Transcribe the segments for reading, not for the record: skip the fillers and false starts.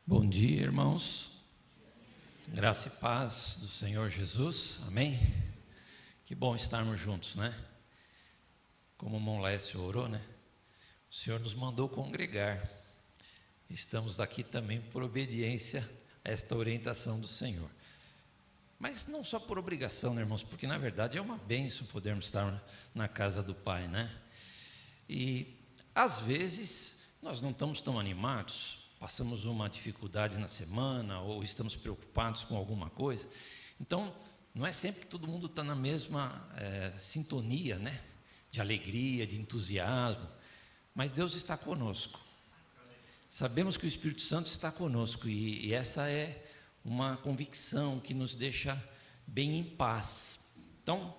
Bom dia, irmãos. Graça e paz do Senhor Jesus. Amém? Que bom estarmos juntos, né? Como o irmão Lécio orou, né? O Senhor nos mandou congregar. Estamos aqui também por obediência a esta orientação do Senhor. Mas não só por obrigação, né, irmãos? Porque na verdade é uma bênção podermos estar na casa do Pai, né? E às vezes nós não estamos tão animados, passamos uma dificuldade na semana ou estamos preocupados com alguma coisa. Então, não é sempre que todo mundo está na mesma sintonia, né? De alegria, de entusiasmo, mas Deus está conosco. Sabemos que o Espírito Santo está conosco e essa é uma convicção que nos deixa bem em paz. Então,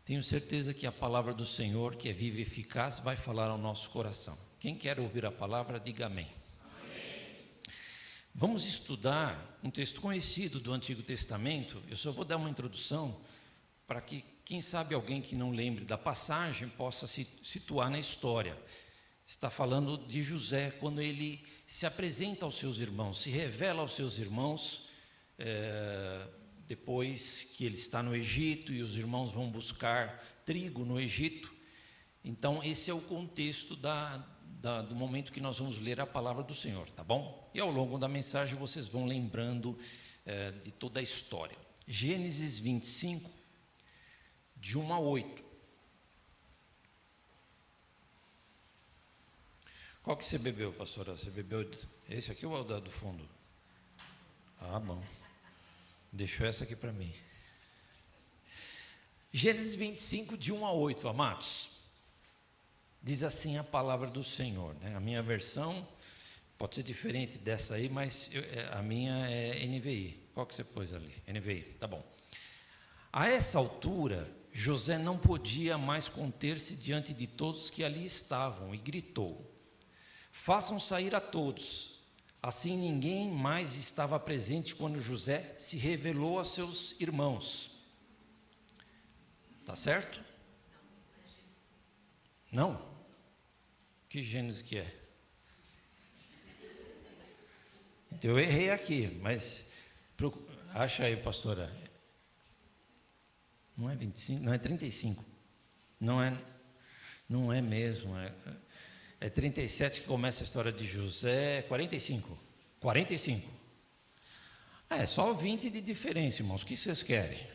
tenho certeza que a palavra do Senhor, que é viva e eficaz, vai falar ao nosso coração. Quem quer ouvir a palavra, diga amém. Vamos estudar um texto conhecido do Antigo Testamento. Eu só vou dar uma introdução para que, quem sabe, alguém que não lembre da passagem possa se situar na história. Está falando de José, quando ele se apresenta aos seus irmãos, se revela aos seus irmãos, depois que ele está no Egito e os irmãos vão buscar trigo no Egito. Então, esse é o contexto do momento que nós vamos ler a palavra do Senhor, tá bom? E ao longo da mensagem vocês vão lembrando de toda a história. Gênesis 25, de 1 a 8. Qual que você bebeu, pastora? Você bebeu esse aqui ou é o do fundo? Ah, bom. Deixou essa aqui para mim. Gênesis 25, de 1 a 8, amados. Diz assim a palavra do Senhor, né? A minha versão pode ser diferente dessa aí, mas a minha é NVI. Qual que você pôs ali? NVI, tá bom. A essa altura, José não podia mais conter-se diante de todos que ali estavam e gritou: façam sair a todos. Assim ninguém mais estava presente quando José se revelou a seus irmãos. Tá certo? Não? Que Gênesis que é? Eu errei aqui, mas acha aí, pastora. Não é 25, não é 35. Não é mesmo. É 37 que começa a história de José. 45. 45. É só 20 de diferença, irmãos. O que vocês querem?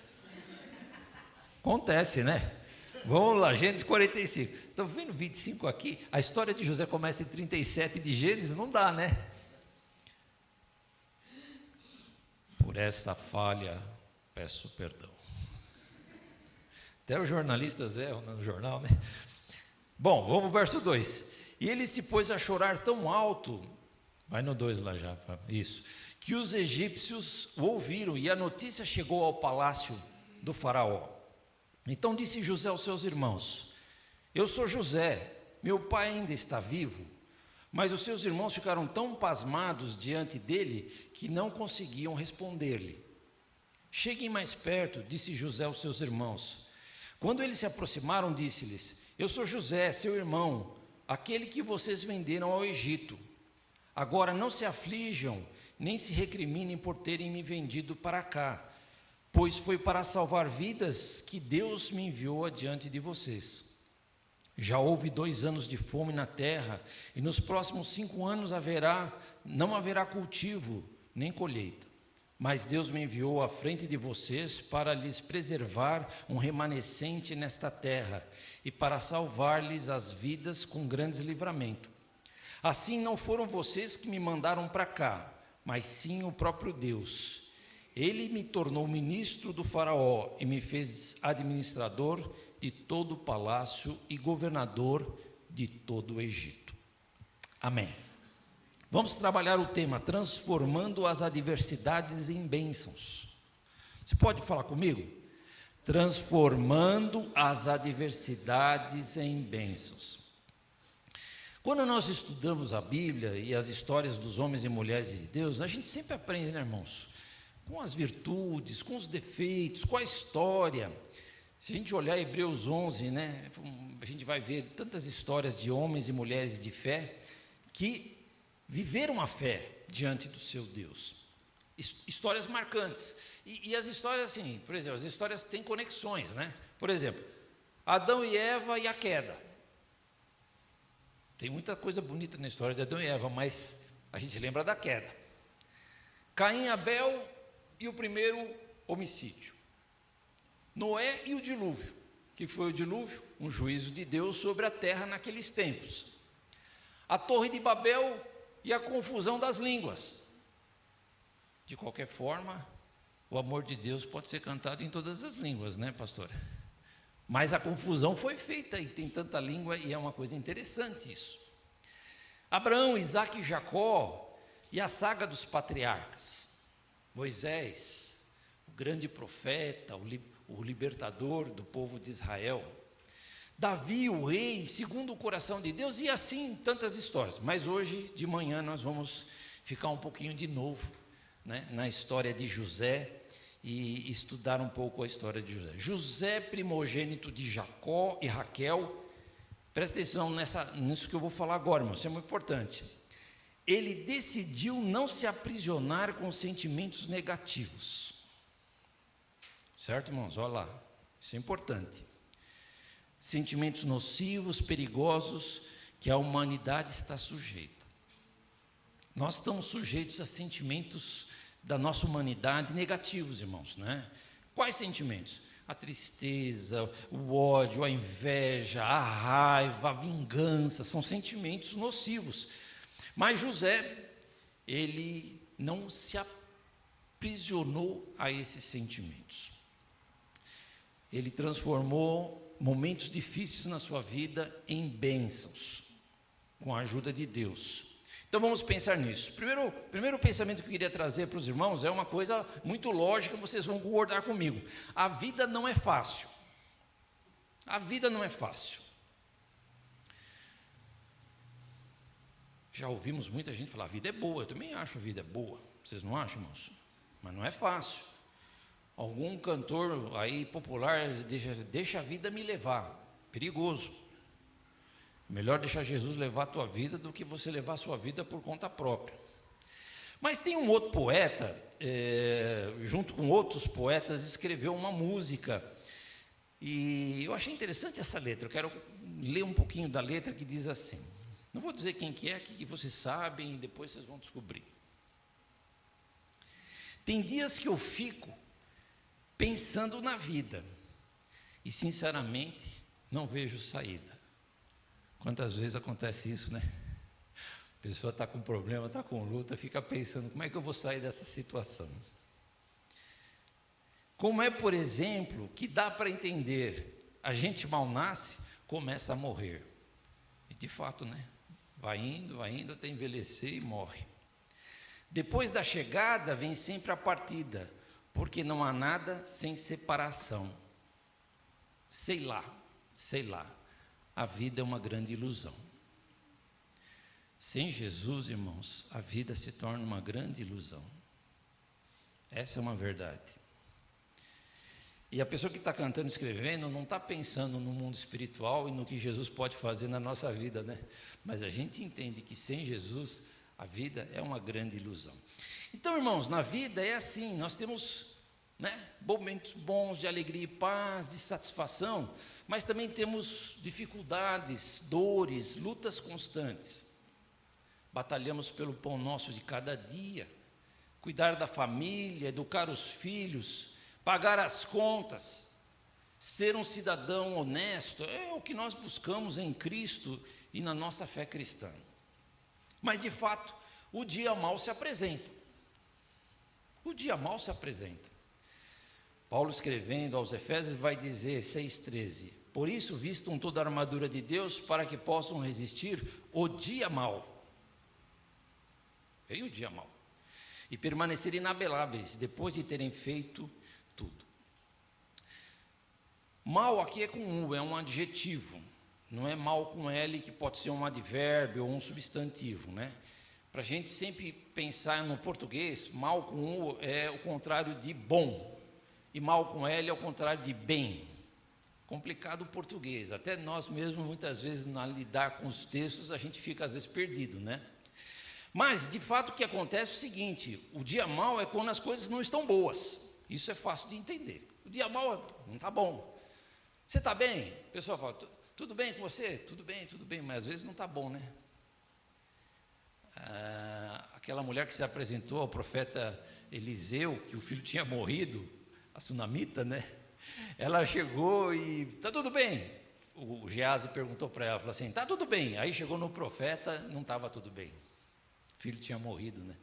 Acontece, né? Vamos lá, Gênesis 45. Estão vendo 25 aqui? A história de José começa em 37 de Gênesis, não dá, né? Por essa falha, peço perdão. Até os jornalistas erram no jornal, né? Bom, vamos ao verso 2. E ele se pôs a chorar tão alto, vai no 2 lá já, isso, que os egípcios o ouviram e a notícia chegou ao palácio do faraó. Então disse José aos seus irmãos: eu sou José, meu pai ainda está vivo. Mas os seus irmãos ficaram tão pasmados diante dele que não conseguiam responder-lhe. Cheguem mais perto, disse José aos seus irmãos. Quando eles se aproximaram, disse-lhes: eu sou José, seu irmão, aquele que vocês venderam ao Egito. Agora não se aflijam, nem se recriminem por terem me vendido para cá, pois foi para salvar vidas que Deus me enviou adiante de vocês. Já houve 2 anos de fome na terra, e nos próximos 5 anos não haverá cultivo, nem colheita. Mas Deus me enviou à frente de vocês para lhes preservar um remanescente nesta terra, e para salvar-lhes as vidas com grandes livramento. Assim não foram vocês que me mandaram para cá, mas sim o próprio Deus. Ele me tornou ministro do faraó e me fez administrador de todo o palácio e governador de todo o Egito. Amém. Vamos trabalhar o tema transformando as adversidades em bênçãos. Você pode falar comigo? Transformando as adversidades em bênçãos. Quando nós estudamos a Bíblia e as histórias dos homens e mulheres de Deus, a gente sempre aprende, né, irmãos? Com as virtudes, com os defeitos, com a história. Se a gente olhar Hebreus 11, né, a gente vai ver tantas histórias de homens e mulheres de fé que viveram a fé diante do seu Deus. Histórias marcantes. E as histórias, assim, por exemplo, as histórias têm conexões, né? Por exemplo, Adão e Eva e a queda. Tem muita coisa bonita na história de Adão e Eva, mas a gente lembra da queda. Caim e Abel e o primeiro homicídio. Noé e o dilúvio. Que foi o dilúvio? Um juízo de Deus sobre a terra naqueles tempos. A Torre de Babel e a confusão das línguas. De qualquer forma, o amor de Deus pode ser cantado em todas as línguas, né, pastora? Mas a confusão foi feita e tem tanta língua e é uma coisa interessante isso. Abraão, Isaque e Jacó e a saga dos patriarcas. Moisés, o grande profeta, o libertador do povo de Israel. Davi, o rei, segundo o coração de Deus, e assim tantas histórias. Mas hoje de manhã nós vamos ficar um pouquinho de novo, né, na história de José e estudar um pouco a história de José. José, primogênito de Jacó e Raquel. Presta atenção nisso que eu vou falar agora, irmão, isso é muito importante. Ele decidiu não se aprisionar com sentimentos negativos. Certo, irmãos? Olha lá, isso é importante. Sentimentos nocivos, perigosos, que a humanidade está sujeita. Nós estamos sujeitos a sentimentos da nossa humanidade negativos, irmãos, né? Quais sentimentos? A tristeza, o ódio, a inveja, a raiva, a vingança, são sentimentos nocivos. Mas José, ele não se aprisionou a esses sentimentos. Ele transformou momentos difíceis na sua vida em bênçãos, com a ajuda de Deus. Então vamos pensar nisso. Primeiro pensamento que eu queria trazer para os irmãos é uma coisa muito lógica, vocês vão concordar comigo. A vida não é fácil. A vida não é fácil. Já ouvimos muita gente falar, a vida é boa. Eu também acho a vida boa. Vocês não acham, irmãos? Mas não é fácil. Algum cantor aí popular deixa a vida me levar. Perigoso. Melhor deixar Jesus levar a tua vida do que você levar a sua vida por conta própria. Mas tem um outro poeta, junto com outros poetas, escreveu uma música. E eu achei interessante essa letra. Eu quero ler um pouquinho da letra que diz assim. Não vou dizer quem que é, que vocês sabem, e depois vocês vão descobrir. Tem dias que eu fico pensando na vida e, sinceramente, não vejo saída. Quantas vezes acontece isso, né? A pessoa está com problema, está com luta, fica pensando, como é que eu vou sair dessa situação? Como é, por exemplo, que dá para entender, a gente mal nasce, começa a morrer. E de fato, né? Vai indo até envelhecer e morre. Depois da chegada vem sempre a partida, porque não há nada sem separação. Sei lá, a vida é uma grande ilusão. Sem Jesus, irmãos, a vida se torna uma grande ilusão. Essa é uma verdade. E a pessoa que está cantando, escrevendo, não está pensando no mundo espiritual e no que Jesus pode fazer na nossa vida, né? Mas a gente entende que sem Jesus, a vida é uma grande ilusão. Então, irmãos, na vida é assim, nós temos, né, momentos bons de alegria e paz, de satisfação, mas também temos dificuldades, dores, lutas constantes. Batalhamos pelo pão nosso de cada dia, cuidar da família, educar os filhos, pagar as contas, ser um cidadão honesto, é o que nós buscamos em Cristo e na nossa fé cristã. Mas, de fato, o dia mau se apresenta. O dia mau se apresenta. Paulo, escrevendo aos Efésios, vai dizer, 6,13, por isso vistam toda a armadura de Deus para que possam resistir o dia mau. Vem o dia mau. E permanecer inabeláveis, depois de terem feito tudo. Mal aqui é com U, é um adjetivo. Não é mal com L, que pode ser um advérbio ou um substantivo, né? Para a gente sempre pensar no português, mal com U é o contrário de bom. E mal com L é o contrário de bem. Complicado o português. Até nós mesmos, muitas vezes, na lidar com os textos, a gente fica às vezes perdido, né? Mas, de fato, o que acontece é o seguinte: o dia mau é quando as coisas não estão boas. Isso é fácil de entender. O dia mau não está bom. Você está bem? O pessoal fala, tudo bem com você? Tudo bem, mas às vezes não está bom, né? Aquela mulher que se apresentou ao profeta Eliseu, que o filho tinha morrido, a sunamita, né? Ela chegou e, está tudo bem? O Geazi perguntou para ela, falou assim, está tudo bem. Aí chegou no profeta, não estava tudo bem. O filho tinha morrido, né?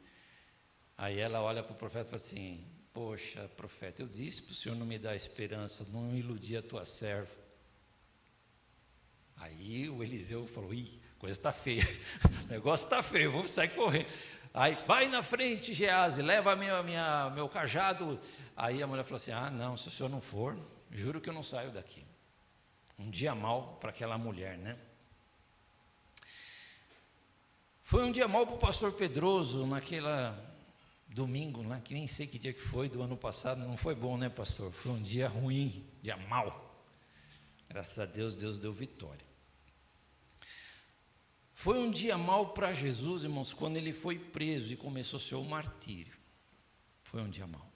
Aí ela olha para o profeta e fala assim, poxa, profeta, eu disse para o senhor não me dar esperança, não iludir a tua serva. Aí o Eliseu falou, ih, coisa está feia, o negócio está feio, vou sair correndo. Aí, vai na frente, Geazi, leva meu cajado. Aí a mulher falou assim, não, se o senhor não for, juro que eu não saio daqui. Um dia mau para aquela mulher, né? Foi um dia mau para o pastor Pedroso, naquela domingo, né, que nem sei que dia que foi, do ano passado, não foi bom, né, pastor? Foi um dia ruim, dia mau. Graças a Deus, Deus deu vitória. Foi um dia mau para Jesus, irmãos, quando ele foi preso e começou seu martírio. Foi um dia mau.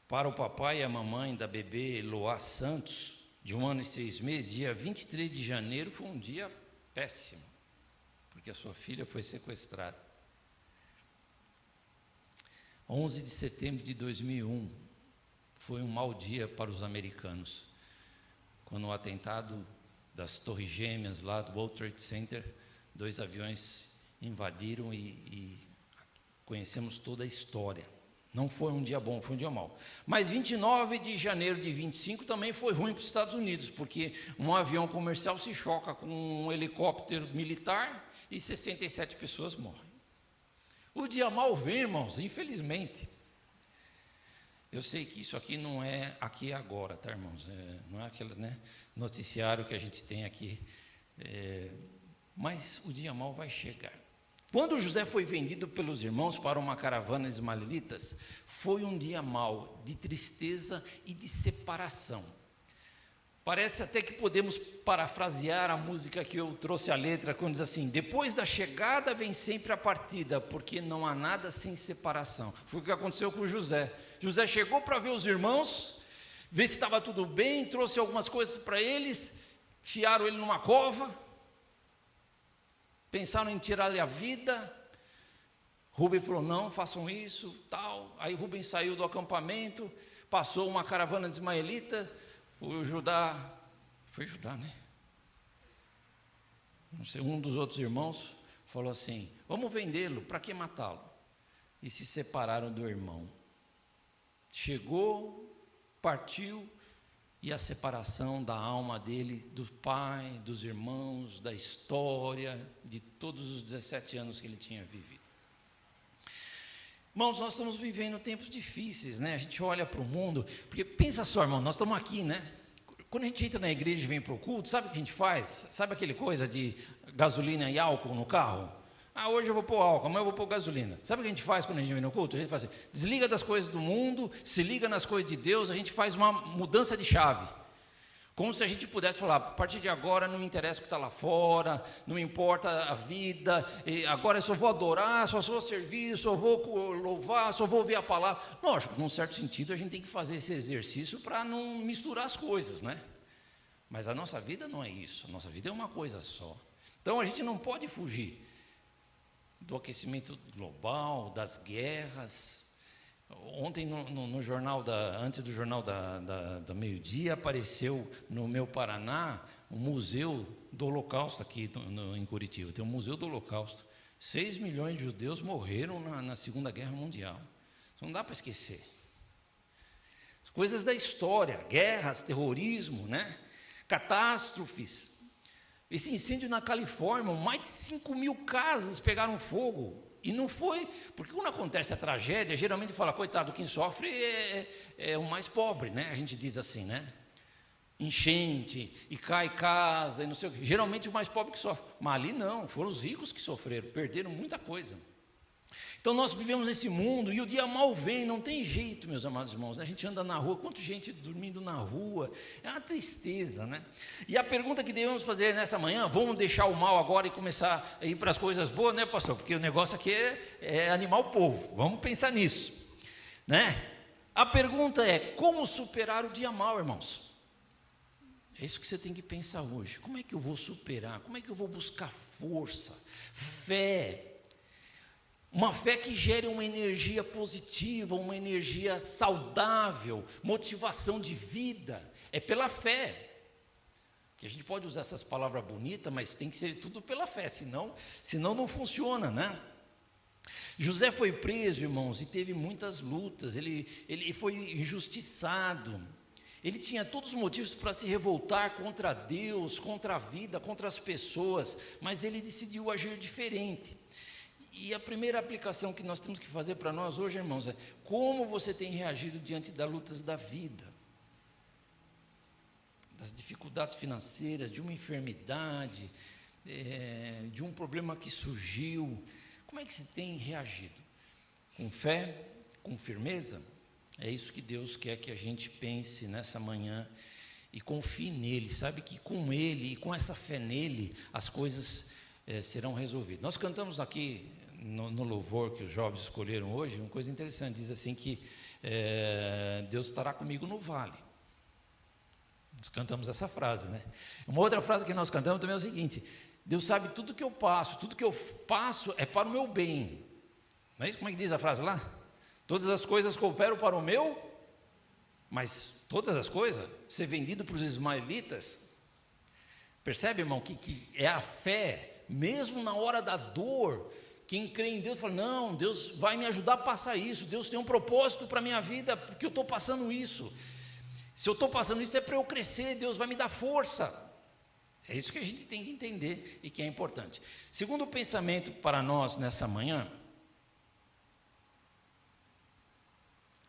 Para o papai e a mamãe da bebê Eloá Santos, de 1 ano e 6 meses, dia 23 de janeiro, foi um dia péssimo, porque a sua filha foi sequestrada. 11 de setembro de 2001, foi um mau dia para os americanos, quando o atentado das Torres Gêmeas, lá do World Trade Center, 2 aviões invadiram e conhecemos toda a história. Não foi um dia bom, foi um dia mau. Mas 29 de janeiro de 25 também foi ruim para os Estados Unidos, porque um avião comercial se choca com um helicóptero militar e 67 pessoas morrem. O dia mau vem, irmãos, infelizmente. Eu sei que isso aqui não é aqui e agora, tá, irmãos? Não é aquele, né, noticiário que a gente tem aqui. Mas o dia mau vai chegar. Quando José foi vendido pelos irmãos para uma caravana ismaelitas, foi um dia mau, de tristeza e de separação. Parece até que podemos parafrasear a música que eu trouxe a letra, quando diz assim, depois da chegada vem sempre a partida, porque não há nada sem separação. Foi o que aconteceu com José. José chegou para ver os irmãos, ver se estava tudo bem, trouxe algumas coisas para eles, enfiaram ele numa cova, pensaram em tirar-lhe a vida. Rubem falou, não, façam isso, tal. Aí Rubem saiu do acampamento, passou uma caravana de ismaelita, o Judá, foi Judá, né? Não sei, um dos outros irmãos falou assim, vamos vendê-lo, para que matá-lo? E se separaram do irmão. Chegou, partiu, e a separação da alma dele, do pai, dos irmãos, da história, de todos os 17 anos que ele tinha vivido. Irmãos, nós estamos vivendo tempos difíceis, né? A gente olha para o mundo, porque pensa só, irmão, nós estamos aqui, né? Quando a gente entra na igreja e vem para o culto, sabe o que a gente faz? Sabe aquele coisa de gasolina e álcool no carro? Hoje eu vou pôr álcool, amanhã eu vou pôr gasolina. Sabe o que a gente faz quando a gente vem no culto? A gente faz assim, desliga das coisas do mundo, se liga nas coisas de Deus, a gente faz uma mudança de chave. Como se a gente pudesse falar, a partir de agora não me interessa o que está lá fora, não me importa a vida, agora eu só vou adorar, só vou servir, só vou louvar, só vou ouvir a palavra. Lógico, num certo sentido a gente tem que fazer esse exercício para não misturar as coisas, né? Mas a nossa vida não é isso, a nossa vida é uma coisa só. Então a gente não pode fugir do aquecimento global, das guerras. Ontem no jornal, antes do jornal da meio-dia, apareceu no meu Paraná o Museu do Holocausto aqui em Curitiba. Tem um Museu do Holocausto. 6 milhões de judeus morreram na Segunda Guerra Mundial. Isso não dá para esquecer. Coisas da história, guerras, terrorismo, né? Catástrofes. Esse incêndio na Califórnia, mais de 5.000 casas pegaram fogo. E não foi, porque quando acontece a tragédia, geralmente fala, coitado, quem sofre é o mais pobre, né? A gente diz assim, né? Enchente, e cai casa, e não sei o quê. Geralmente o mais pobre que sofre. Mas ali não, foram os ricos que sofreram, perderam muita coisa. Então nós vivemos nesse mundo e o dia mal vem, não tem jeito, meus amados irmãos, né? A gente anda na rua, quanta gente dormindo na rua, é uma tristeza, né? E a pergunta que devemos fazer nessa manhã, vamos deixar o mal agora e começar a ir para as coisas boas, né, pastor? Porque o negócio aqui é animar o povo, vamos pensar nisso, né? A pergunta é, como superar o dia mal, irmãos? É isso que você tem que pensar hoje, como é que eu vou superar, como é que eu vou buscar força, fé, uma fé que gere uma energia positiva, uma energia saudável, motivação de vida, é pela fé, que a gente pode usar essas palavras bonitas, mas tem que ser tudo pela fé, senão não funciona, né? José foi preso, irmãos, e teve muitas lutas, ele foi injustiçado, ele tinha todos os motivos para se revoltar contra Deus, contra a vida, contra as pessoas, mas ele decidiu agir diferente. E a primeira aplicação que nós temos que fazer para nós hoje, irmãos, é como você tem reagido diante das lutas da vida, das dificuldades financeiras, de uma enfermidade, de um problema que surgiu. Como é que você tem reagido? Com fé, com firmeza? É isso que Deus quer que a gente pense nessa manhã e confie nele, sabe que com ele e com essa fé nele, as coisas serão resolvidas. Nós cantamos aqui no louvor que os jovens escolheram hoje, uma coisa interessante, diz assim que Deus estará comigo no vale. Nós cantamos essa frase, né? Uma outra frase que nós cantamos também é o seguinte: Deus sabe tudo que eu passo, tudo que eu passo é para o meu bem. Não é isso? Como é que diz a frase lá? Todas as coisas cooperam para o meu, mas todas as coisas, ser vendido para os ismaelitas. Percebe, irmão, que é a fé, mesmo na hora da dor. Quem crê em Deus fala, não, Deus vai me ajudar a passar isso, Deus tem um propósito para a minha vida, porque eu estou passando isso. Se eu estou passando isso é para eu crescer, Deus vai me dar força. É isso que a gente tem que entender e que é importante. Segundo pensamento para nós nessa manhã,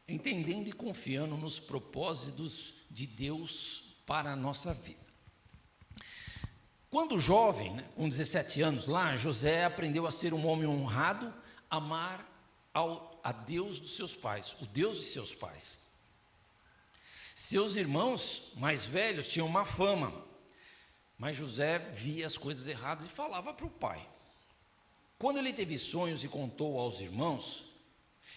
entendendo e confiando nos propósitos de Deus para a nossa vida. Quando jovem, né, com 17 anos lá, José aprendeu a ser um homem honrado, amar a Deus dos seus pais, o Deus de seus pais. Seus irmãos mais velhos tinham má fama, mas José via as coisas erradas e falava para o pai. Quando ele teve sonhos e contou aos irmãos,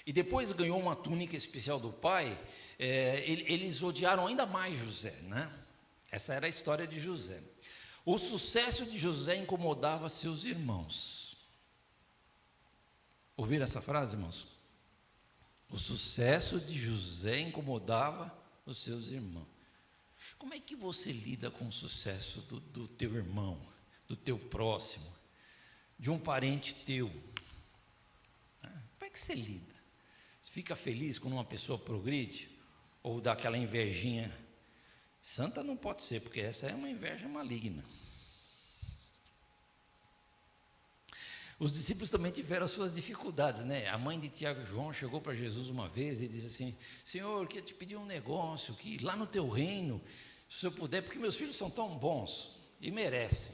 e depois ganhou uma túnica especial do pai, eles odiaram ainda mais José, né? Essa era a história de José. O sucesso de José incomodava seus irmãos. Ouviram essa frase, irmãos? O sucesso de José incomodava os seus irmãos. Como é que você lida com o sucesso do teu irmão, do teu próximo, de um parente teu? Como é que você lida? Você fica feliz quando uma pessoa progride? Ou dá aquela invejinha? Santa não pode ser, porque essa é uma inveja maligna. Os discípulos também tiveram as suas dificuldades, né? A mãe de Tiago e João chegou para Jesus uma vez e disse assim, Senhor, eu queria te pedir um negócio, que lá no teu reino, se eu puder, porque meus filhos são tão bons e merecem.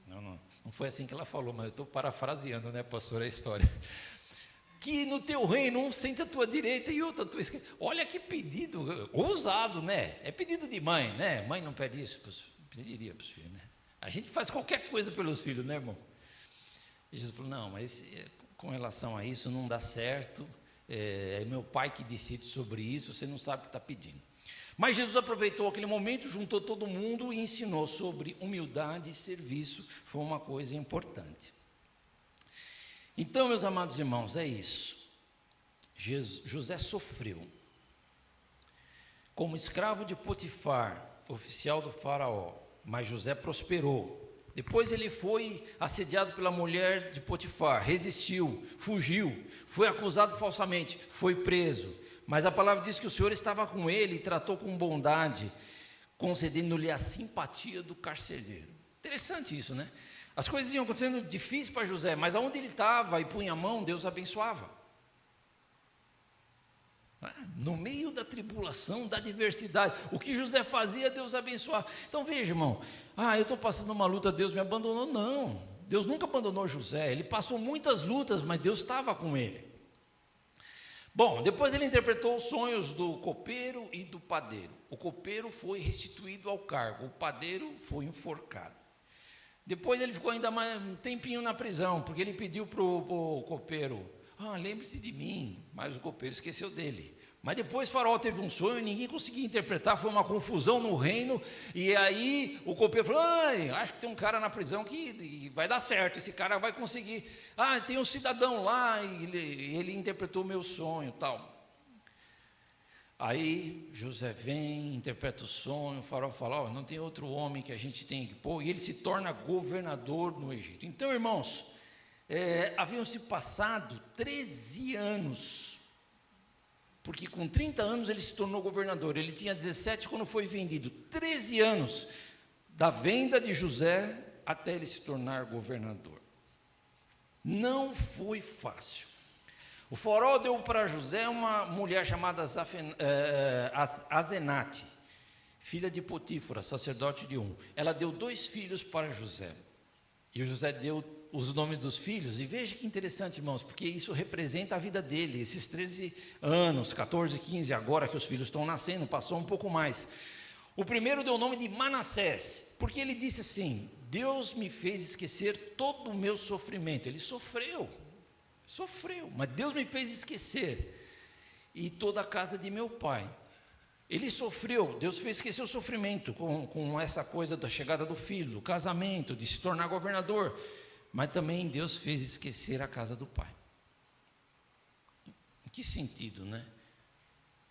Não foi assim que ela falou, mas eu estou parafraseando, né, pastor, a história. Que no teu reino um sente a tua direita e outro a tua esquerda. Olha que pedido ousado, né? É pedido de mãe, né? Mãe não pede isso, pediria para os filhos, né? A gente faz qualquer coisa pelos filhos, né, irmão? E Jesus falou, não, mas com relação a isso não dá certo, é meu pai que decide sobre isso, você não sabe o que está pedindo. Mas Jesus aproveitou aquele momento, juntou todo mundo e ensinou sobre humildade e serviço, foi uma coisa importante. Então, meus amados irmãos, é isso. José sofreu. Como escravo de Potifar, oficial do faraó, mas José prosperou. Depois ele foi assediado pela mulher de Potifar, resistiu, fugiu, foi acusado falsamente, foi preso. Mas a palavra diz que o Senhor estava com ele e tratou com bondade, concedendo-lhe a simpatia do carcereiro. Interessante isso, né? As coisas iam acontecendo difíceis para José, mas aonde ele estava e punha a mão, Deus abençoava. No meio da tribulação, da adversidade, o que José fazia, Deus abençoava. Então veja, irmão, eu estou passando uma luta, Deus me abandonou. Não, Deus nunca abandonou José, ele passou muitas lutas, mas Deus estava com ele. Bom, depois ele interpretou os sonhos do copeiro e do padeiro. O copeiro foi restituído ao cargo, o padeiro foi enforcado. Depois ele ficou ainda mais um tempinho na prisão, porque ele pediu para o copeiro, lembre-se de mim, mas o copeiro esqueceu dele. Mas depois Faraó teve um sonho, ninguém conseguia interpretar, foi uma confusão no reino, e aí o copeiro falou, acho que tem um cara na prisão que vai dar certo, esse cara vai conseguir. Tem um cidadão lá, e ele interpretou o meu sonho, tal. Aí José vem, interpreta o sonho, o Faraó fala, não tem outro homem que a gente tem que pôr, e ele se torna governador no Egito. Então, irmãos, haviam se passado 13 anos, porque com 30 anos ele se tornou governador, ele tinha 17 quando foi vendido, 13 anos da venda de José até ele se tornar governador. Não foi fácil. O Faraó deu para José uma mulher chamada Azenate, filha de Potífera, sacerdote de Ela deu 2 filhos para José, e José deu os nomes dos filhos, e veja que interessante, irmãos, porque isso representa a vida dele, esses 13 anos, 14, 15, agora que os filhos estão nascendo, passou um pouco mais. O primeiro deu o nome de Manassés, porque ele disse assim, Deus me fez esquecer todo o meu sofrimento. Ele sofreu, mas Deus me fez esquecer, e toda a casa de meu pai. Ele sofreu, Deus fez esquecer o sofrimento, com essa coisa da chegada do filho, do casamento, de se tornar governador, mas também Deus fez esquecer a casa do pai. Em que sentido, né?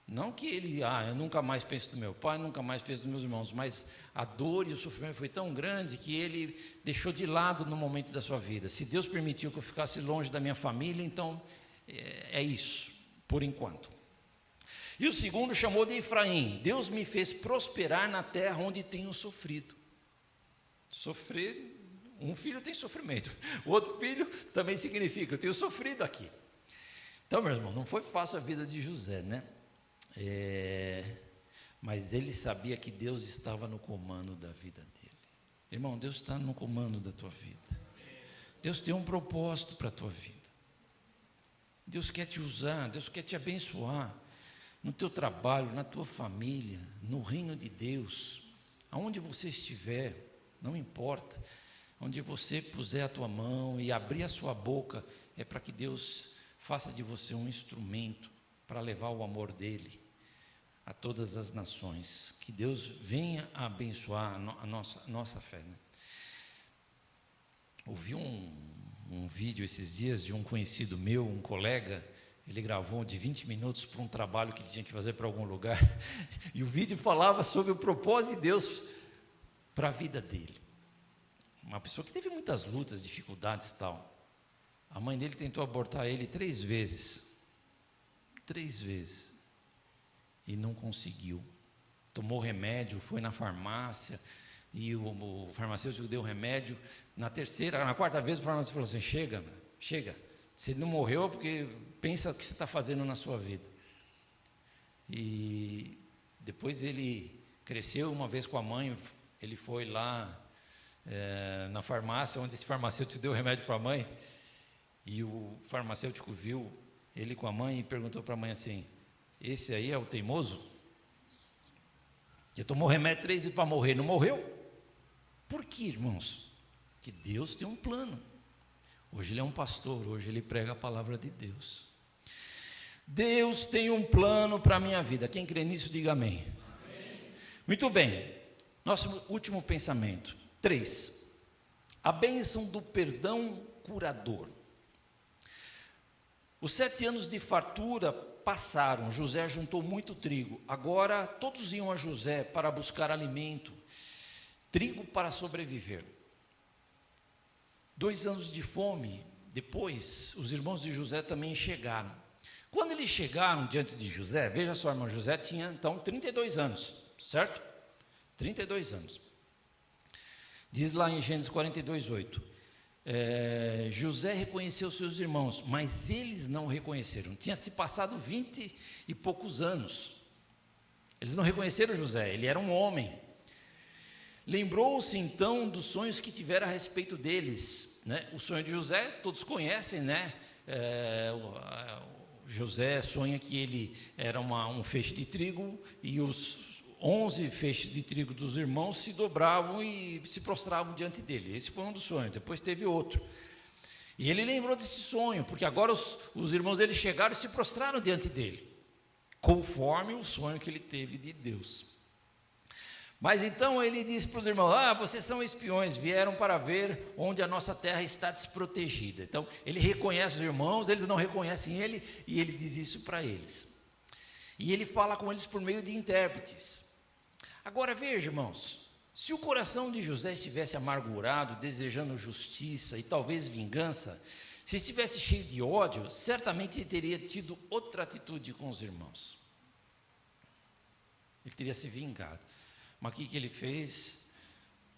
Não que ele, eu nunca mais penso no meu pai, nunca mais penso nos meus irmãos, mas a dor e o sofrimento foi tão grande que ele deixou de lado no momento da sua vida. Se Deus permitiu que eu ficasse longe da minha família, então é isso, por enquanto. E o segundo chamou de Efraim, Deus me fez prosperar na terra onde tenho sofrido. Sofrer, um filho tem sofrimento, o outro filho também significa, eu tenho sofrido aqui. Então, meu irmão, não foi fácil a vida de José, né? Mas ele sabia que Deus estava no comando da vida dele. Irmão, Deus está no comando da tua vida. Deus tem um propósito para a tua vida. Deus quer te usar, Deus quer te abençoar no teu trabalho, na tua família, no reino de Deus, aonde você estiver, não importa, onde você puser a tua mão e abrir a sua boca, é para que Deus faça de você um instrumento para levar o amor dele a todas as nações. Que Deus venha a abençoar a nossa fé, né? Ouvi um vídeo esses dias de um conhecido meu, um colega. Ele gravou de 20 minutos para um trabalho que ele tinha que fazer para algum lugar, e o vídeo falava sobre o propósito de Deus para a vida dele. Uma pessoa que teve muitas lutas, dificuldades e tal. A mãe dele tentou abortar ele 3 vezes. 3 vezes. E não conseguiu. Tomou remédio, foi na farmácia, e o farmacêutico deu remédio. Na 4ª vez o farmacêutico falou assim, chega. Se ele não morreu é porque pensa o que você está fazendo na sua vida. E depois ele cresceu uma vez com a mãe, ele foi lá na farmácia, onde esse farmacêutico deu remédio para a mãe, e o farmacêutico viu ele com a mãe e perguntou para a mãe assim, esse aí é o teimoso? Que tomou remédio 3 vezes para morrer, não morreu? Por quê, irmãos? Que Deus tem um plano. Hoje ele é um pastor, hoje ele prega a palavra de Deus. Deus tem um plano para a minha vida. Quem crê nisso, diga amém. Amém. Muito bem, nosso último pensamento. 3, a bênção do perdão curador. Os 7 anos de fartura passaram, José juntou muito trigo. Agora todos iam a José para buscar alimento, trigo para sobreviver. 2 anos de fome, depois os irmãos de José também chegaram. Quando eles chegaram diante de José, veja só, irmão, José tinha então 32 anos, certo? 32 anos. Diz lá em Gênesis 42:8, José reconheceu seus irmãos, mas eles não reconheceram. Tinha se passado 20 e poucos anos. Eles não reconheceram José, ele era um homem. Lembrou-se então dos sonhos que tivera a respeito deles. né? O sonho de José, todos conhecem, né? José sonha que ele era um feixe de trigo e os 11 feixes de trigo dos irmãos se dobravam e se prostravam diante dele. Esse foi um dos sonhos. Depois teve outro. E ele lembrou desse sonho, porque agora os irmãos dele chegaram e se prostraram diante dele, conforme o sonho que ele teve de Deus. Mas então ele disse para os irmãos: vocês são espiões, vieram para ver onde a nossa terra está desprotegida. Então ele reconhece os irmãos, eles não reconhecem ele, e ele diz isso para eles. E ele fala com eles por meio de intérpretes. Agora veja, irmãos, se o coração de José estivesse amargurado, desejando justiça e talvez vingança, se estivesse cheio de ódio, certamente ele teria tido outra atitude com os irmãos. Ele teria se vingado. Mas o que ele fez?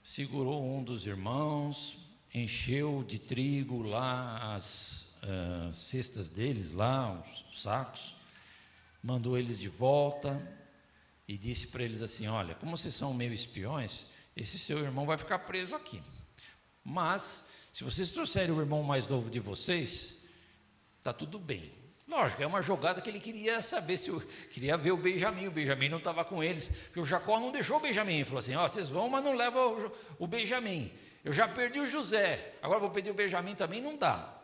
Segurou um dos irmãos, encheu de trigo lá as cestas deles, lá os sacos, mandou eles de volta e disse para eles assim: olha, como vocês são meio espiões, esse seu irmão vai ficar preso aqui, mas se vocês trouxerem o irmão mais novo de vocês, está tudo bem. Lógico, é uma jogada que ele queria saber queria ver o Benjamim não estava com eles, porque o Jacó não deixou o Benjamim, falou assim: vocês vão, mas não levam o Benjamim, eu já perdi o José, agora vou perder o Benjamim também, não dá,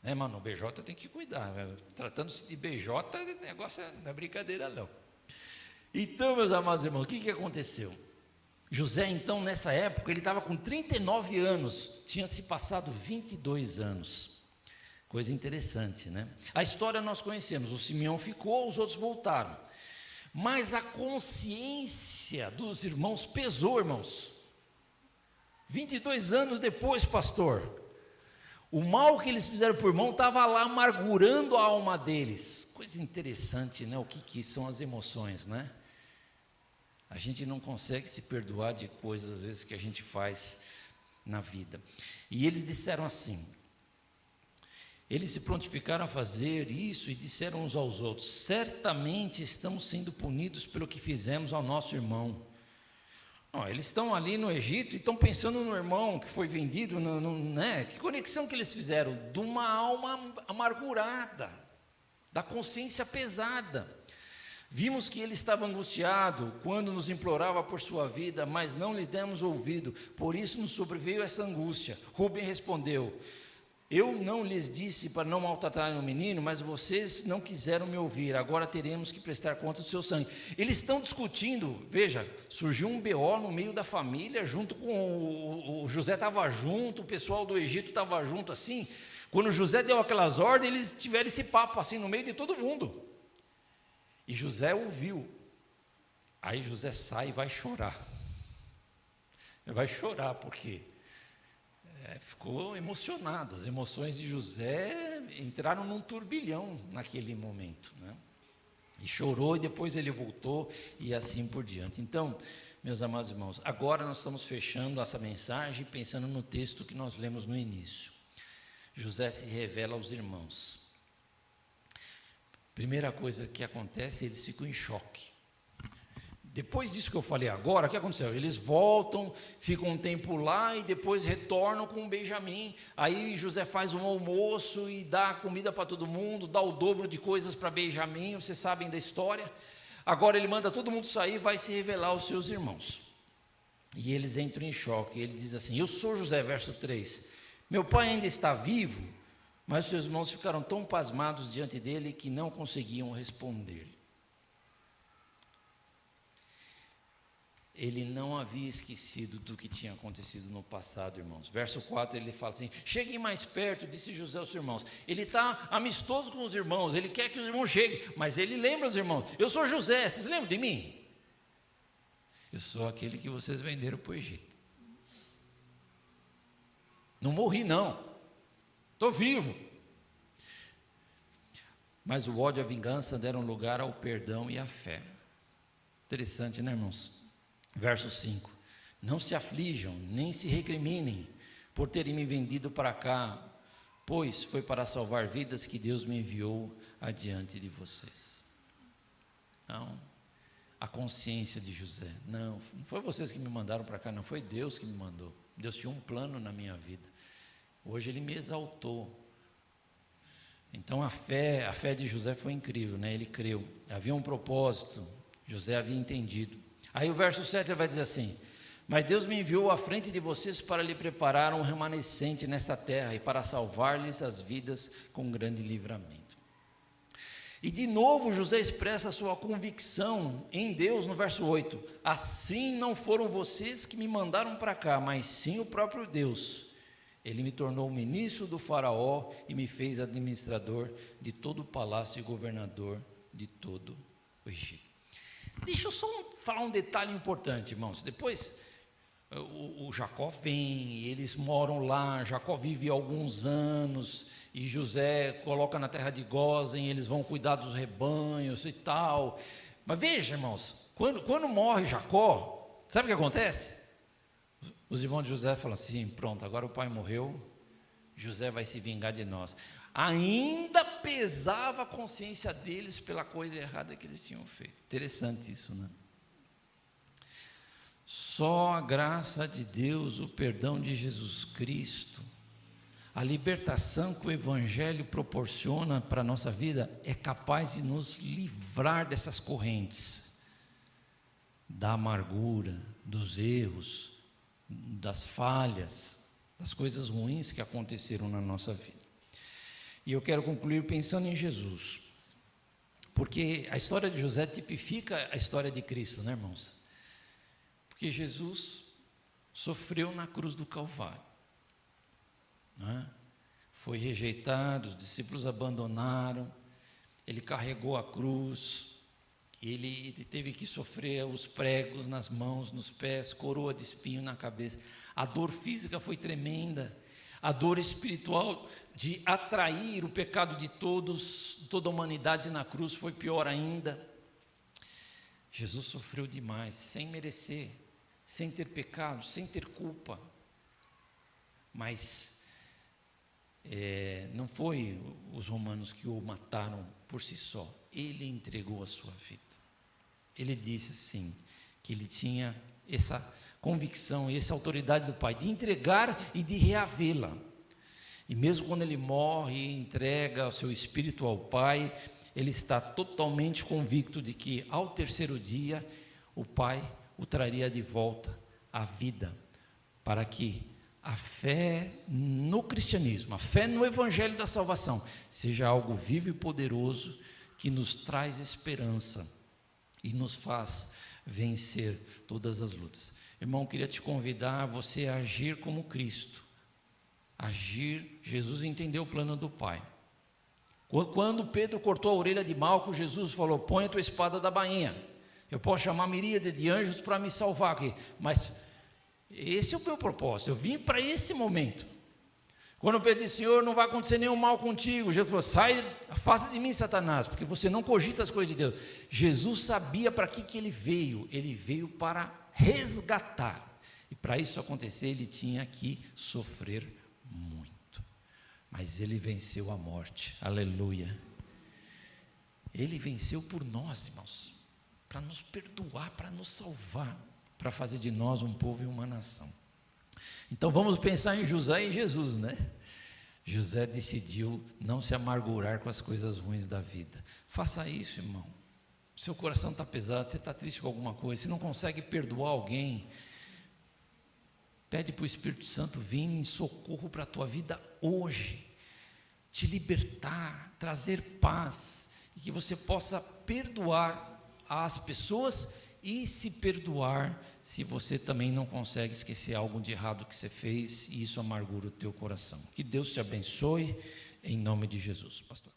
né, mano, o BJ tem que cuidar, né? Tratando-se de BJ, o negócio não é brincadeira não. Então, meus amados irmãos, o que aconteceu? José, então, nessa época, ele estava com 39 anos, tinha se passado 22 anos, coisa interessante, né? A história nós conhecemos, o Simeão ficou, os outros voltaram, mas a consciência dos irmãos pesou, irmãos. 22 anos depois, pastor, o mal que eles fizeram por irmão estava lá amargurando a alma deles. Coisa interessante, né? O que são as emoções, né? A gente não consegue se perdoar de coisas, às vezes, que a gente faz na vida. E eles disseram assim, eles se prontificaram a fazer isso e disseram uns aos outros: certamente estamos sendo punidos pelo que fizemos ao nosso irmão. Eles estão ali no Egito e estão pensando no irmão que foi vendido, né? Que conexão que eles fizeram? De uma alma amargurada, da consciência pesada. Vimos que ele estava angustiado quando nos implorava por sua vida, mas não lhe demos ouvido, por isso nos sobreveio essa angústia. Rubem respondeu: eu não lhes disse para não maltratarem o menino, mas vocês não quiseram me ouvir, agora teremos que prestar conta do seu sangue. Eles estão discutindo, veja, surgiu um BO no meio da família, junto com o José estava junto, o pessoal do Egito estava junto assim. Quando José deu aquelas ordens, eles tiveram esse papo assim no meio de todo mundo. E José ouviu. Aí José sai e vai chorar. Ele vai chorar porque ficou emocionado. As emoções de José entraram num turbilhão naquele momento, né? E chorou e depois ele voltou e assim por diante. Então, meus amados irmãos, agora nós estamos fechando essa mensagem pensando no texto que nós lemos no início. José se revela aos irmãos. Primeira coisa que acontece, eles ficam em choque. Depois disso que eu falei agora, o que aconteceu? Eles voltam, ficam um tempo lá e depois retornam com Benjamim. Aí José faz um almoço e dá comida para todo mundo, dá o dobro de coisas para Benjamim, vocês sabem da história. Agora ele manda todo mundo sair e vai se revelar aos seus irmãos. E eles entram em choque. Ele diz assim: eu sou José, verso 3. Meu pai ainda está vivo? Mas seus irmãos ficaram tão pasmados diante dele que não conseguiam responder. Ele não havia esquecido do que tinha acontecido no passado, irmãos. Verso 4, ele fala assim: cheguem mais perto, disse José aos seus irmãos. Ele está amistoso com os irmãos, ele quer que os irmãos cheguem, mas ele lembra os irmãos: eu sou José, vocês lembram de mim? Eu sou aquele que vocês venderam para o Egito. Não morri não. Estou vivo. Mas o ódio e a vingança deram lugar ao perdão e à fé. Interessante, né, irmãos? Verso 5. Não se aflijam, nem se recriminem por terem me vendido para cá, pois foi para salvar vidas que Deus me enviou adiante de vocês. Não, a consciência de José: não foi vocês que me mandaram para cá, não, foi Deus que me mandou. Deus tinha um plano na minha vida. Hoje ele me exaltou. Então a fé de José foi incrível, né? Ele creu, havia um propósito, José havia entendido. Aí o verso 7 ele vai dizer assim: mas Deus me enviou à frente de vocês para lhe preparar um remanescente nessa terra e para salvar-lhes as vidas com grande livramento. E de novo José expressa a sua convicção em Deus no verso 8: assim não foram vocês que me mandaram para cá, mas sim o próprio Deus. Ele me tornou ministro do faraó e me fez administrador de todo o palácio e governador de todo o Egito. Deixa eu só falar um detalhe importante, irmãos. Depois o Jacó vem, e eles moram lá, Jacó vive alguns anos, e José coloca na terra de Gósen, eles vão cuidar dos rebanhos e tal. Mas veja, irmãos, quando morre Jacó, sabe o que acontece? Os irmãos de José falam assim: pronto, agora o pai morreu, José vai se vingar de nós. Ainda pesava a consciência deles pela coisa errada que eles tinham feito. Interessante isso, né? Só a graça de Deus, o perdão de Jesus Cristo, a libertação que o Evangelho proporciona para a nossa vida é capaz de nos livrar dessas correntes, da amargura, dos erros, das falhas, das coisas ruins que aconteceram na nossa vida. E eu quero concluir pensando em Jesus, porque a história de José tipifica a história de Cristo, né, irmãos? Porque Jesus sofreu na cruz do Calvário, né? Foi rejeitado, os discípulos abandonaram, ele carregou a cruz, ele teve que sofrer os pregos nas mãos, nos pés, coroa de espinho na cabeça. A dor física foi tremenda, a dor espiritual de atrair o pecado de toda a humanidade na cruz foi pior ainda. Jesus sofreu demais, sem merecer, sem ter pecado, sem ter culpa. Mas não foi os romanos que o mataram por si só, ele entregou a sua vida. Ele disse assim, que ele tinha essa convicção e essa autoridade do Pai, de entregar e de reavê-la. E mesmo quando ele morre e entrega o seu espírito ao Pai, ele está totalmente convicto de que ao terceiro dia, o Pai o traria de volta à vida, para que a fé no cristianismo, a fé no Evangelho da salvação, seja algo vivo e poderoso, que nos traz esperança e nos faz vencer todas as lutas. Irmão, eu queria te convidar a você a agir como Cristo. Agir, Jesus entendeu o plano do Pai. Quando Pedro cortou a orelha de Malco, Jesus falou: põe a tua espada da bainha. Eu posso chamar miríade de anjos para me salvar aqui, mas esse é o meu propósito, eu vim para esse momento. Quando Pedro disse: Senhor, não vai acontecer nenhum mal contigo, Jesus falou: sai, afasta de mim, Satanás, porque você não cogita as coisas de Deus. Jesus sabia para que ele veio para resgatar, e para isso acontecer ele tinha que sofrer muito, mas ele venceu a morte, aleluia. Ele venceu por nós, irmãos, para nos perdoar, para nos salvar, para fazer de nós um povo e uma nação. Então vamos pensar em José e Jesus, né? José decidiu não se amargurar com as coisas ruins da vida. Faça isso, irmão. Seu coração está pesado, você está triste com alguma coisa, você não consegue perdoar alguém, pede para o Espírito Santo vir em socorro para a tua vida hoje, te libertar, trazer paz, e que você possa perdoar as pessoas e se perdoar se você também não consegue esquecer algo de errado que você fez e isso amargura o teu coração. Que Deus te abençoe, em nome de Jesus, pastor.